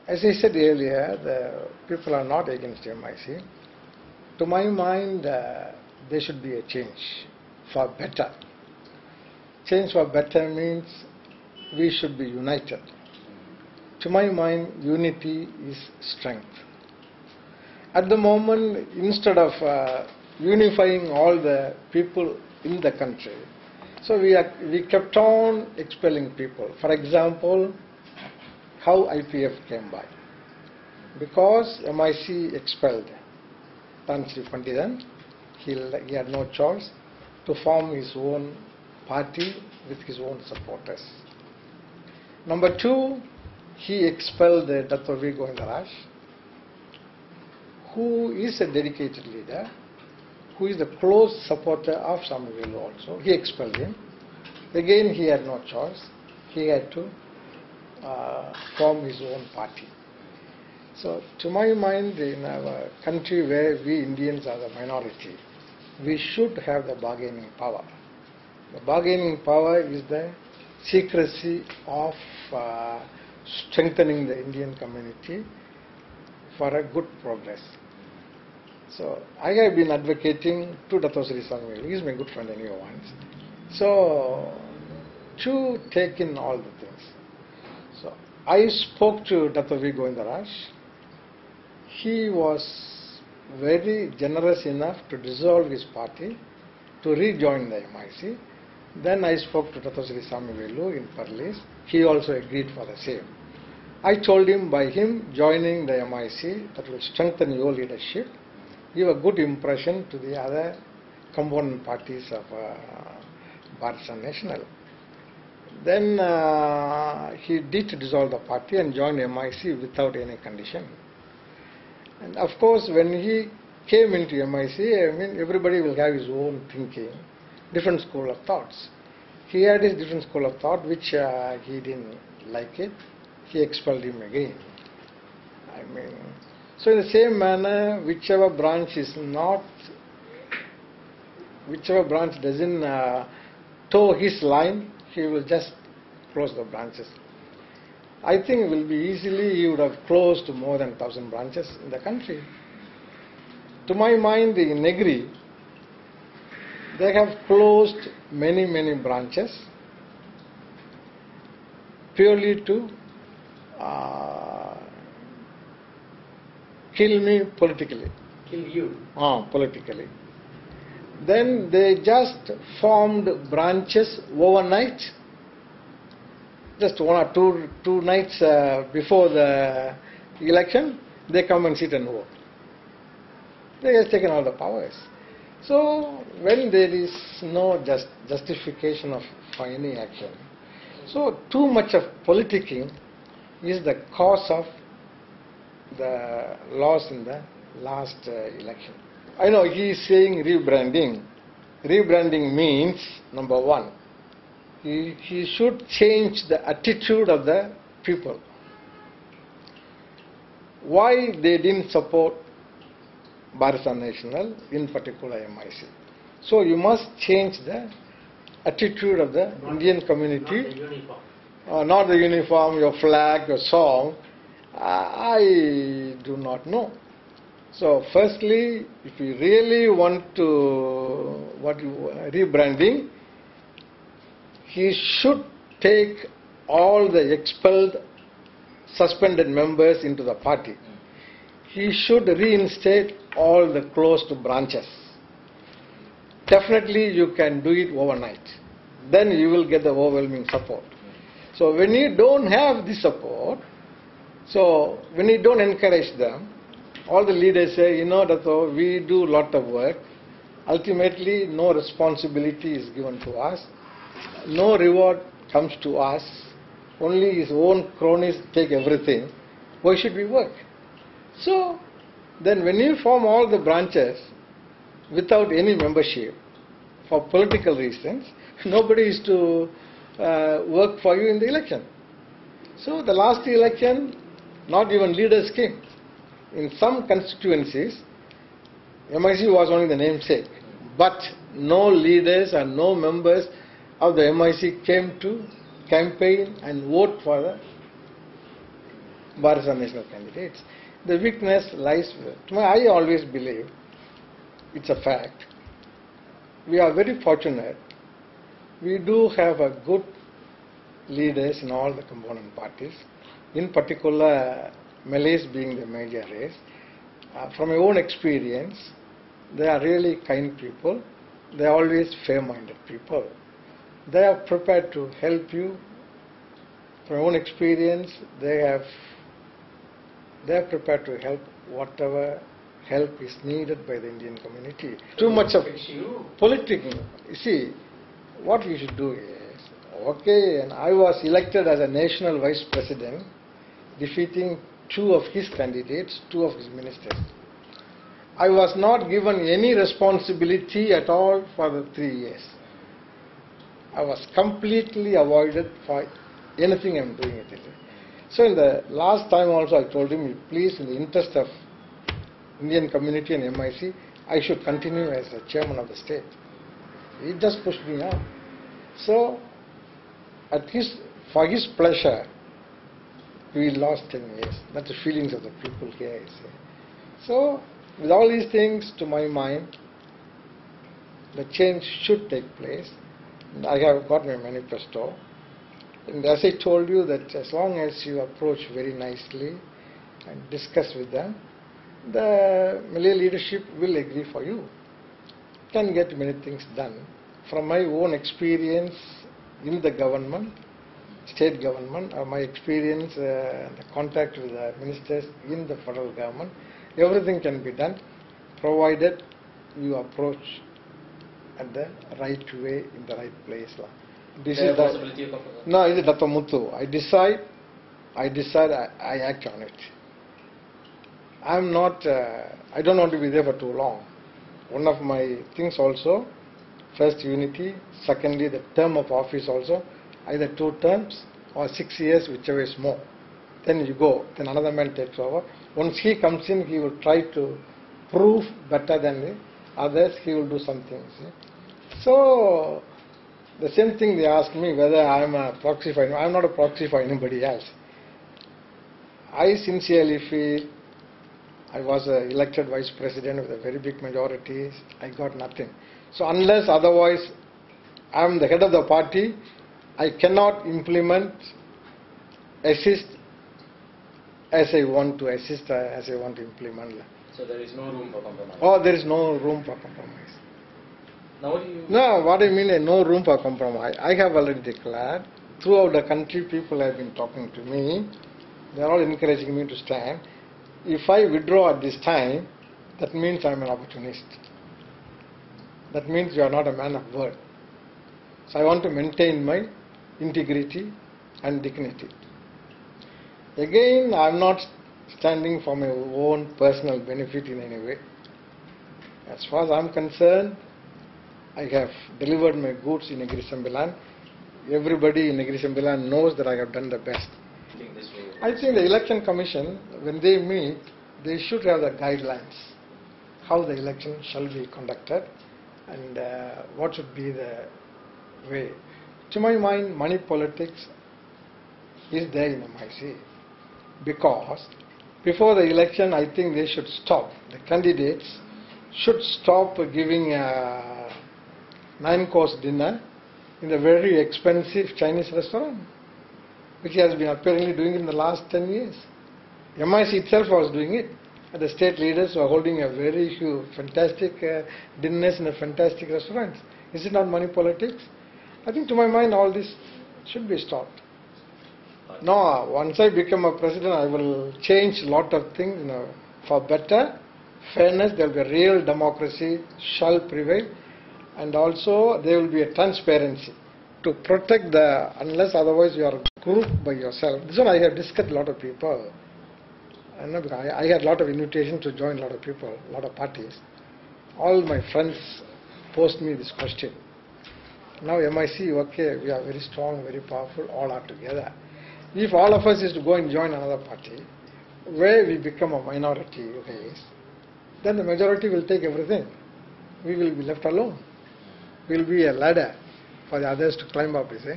As I said earlier, the people are not against MIC. To my mind, there should be a change for better. Change for better means we should be united. To my mind, unity is strength. At the moment, instead of unifying all the people in the country, so we kept on expelling people. For example, how IPF came by. Because MIC expelled Tansi Panditan, he had no choice to form his own party with his own supporters. Number two, he expelled Dr. V. Govindaraj, who is a dedicated leader, who is a close supporter of Samy also. He expelled him. Again, he had no choice. He had to form his own party. So, to my mind, in our country where we Indians are the minority, we should have the bargaining power. The bargaining power is the secrecy of strengthening the Indian community for a good progress. So, I have been advocating to Dr. Sri Samy. He is my good friend anyway once. So, to take in all the things. So, I spoke to Dr. V. Govindaraj. He was very generous enough to dissolve his party, to rejoin the MIC. Then I spoke to Dr. Sri Samy in Perlis. He also agreed for the same. I told him by him joining the MIC, that will strengthen your leadership, give a good impression to the other component parties of Bharatiya National. Then he did dissolve the party and joined MIC without any condition. And of course, when he came into MIC, I mean, everybody will have his own thinking, different school of thoughts. He had his different school of thought, which he didn't like it. He expelled him again. I mean, so in the same manner, whichever branch doesn't toe his line, he will just close the branches. I think it will be easily, he would have closed more than 1,000 branches in the country. To my mind, in Negri, they have closed many, many branches purely to kill me politically. Kill you? Politically. Then they just formed branches overnight. Just 1 or 2 nights before the election, they come and sit and vote. They have taken all the powers. So, when there is no justification for any action, so too much of politicking is the cause of the loss in the last election. I know he is saying rebranding. Rebranding means, number one, he should change the attitude of the people. Why they didn't support Bharatiya National, in particular MIC. So you must change the attitude of the Indian community. Not the uniform. Not the uniform, your flag, your song. I do not know. So firstly, if you really want to rebranding, he should take all the expelled, suspended members into the party. He should reinstate all the closed branches. Definitely you can do it overnight. Then you will get the overwhelming support. So when you don't have the support, so when you don't encourage them, all the leaders say, you know, Dato, we do a lot of work. Ultimately, no responsibility is given to us. No reward comes to us. Only his own cronies take everything. Why should we work? So, then when you form all the branches without any membership, for political reasons, nobody is to work for you in the election. So, the last election, not even leaders came. In some constituencies, MIC was only the namesake, but no leaders and no members of the MIC came to campaign and vote for the Bharatiya national candidates. The weakness lies with, I always believe, it's a fact. We are very fortunate. We do have a good leaders in all the component parties. In particular, Malays being the major race. From my own experience, they are really kind people. They are always fair-minded people. They are prepared to help you. From my own experience, they are prepared to help whatever help is needed by the Indian community. Too much of politics. You see, what we should do is, okay, and I was elected as a national vice president, defeating 2 of his candidates, 2 of his ministers. I was not given any responsibility at all for the 3 years. I was completely avoided for anything I am doing it. So in the last time also I told him, please, in the interest of Indian community and MIC, I should continue as the chairman of the state. He just pushed me out. So, for his pleasure, we lost 10 years. That's the feelings of the people here, I say. So, with all these things, to my mind, the change should take place. I have got my manifesto. And as I told you, that as long as you approach very nicely and discuss with them, the Malay leadership will agree for you. Can get many things done. From my own experience in the government, state government, or my experience, the contact with the ministers in the federal government, everything can be done, provided you approach at the right way, in the right place. This is the possibility of compromise. No, it is Dr. Muthu. I decide, I act on it. I'm not, I don't want to be there for too long. One of my things also, first unity, secondly the term of office also, either 2 terms or 6 years, whichever is more. Then you go, then another man takes over. Once he comes in, he will try to prove better than the others, he will do something. So, the same thing they ask me whether I am a proxy for, I am not a proxy for anybody else. I sincerely feel I was elected vice president with a very big majority. I got nothing. So unless otherwise I am the head of the party, I cannot implement, assist as I want to assist, as I want to implement. So there is no room for compromise? Oh, there is no room for compromise. Now what do you... No, what I mean, no room for compromise. I have already declared. Throughout the country, people have been talking to me. They are all encouraging me to stand. If I withdraw at this time, that means I am an opportunist. That means you are not a man of word. So I want to maintain my integrity and dignity. Again, I am not standing for my own personal benefit in any way. As far as I am concerned, I have delivered my goods in Negeri Sembilan. Everybody in Negeri Sembilan knows that I have done the best. I think the election commission, when they meet, they should have the guidelines, how the election shall be conducted and what should be the way. To my mind, money politics is there in MIC, because before the election, I think they should stop. The candidates should stop giving a 9-course dinner in a very expensive Chinese restaurant, which has been apparently doing in the last 10 years. MIC itself was doing it. The state leaders were holding a very huge, fantastic dinners in a fantastic restaurants. Is it not money politics? I think to my mind all this should be stopped. No, once I become a president, I will change a lot of things, for better, fairness, there will be a real democracy shall prevail, and also there will be a transparency to protect the, unless otherwise you are grouped by yourself. This one I have discussed a lot of people. I had a lot of invitations to join a lot of people, a lot of parties. All my friends posed me this question. Now MIC, okay, we are very strong, very powerful, all are together. If all of us is to go and join another party, where we become a minority race, then the majority will take everything. We will be left alone. We will be a ladder for the others to climb up, you see.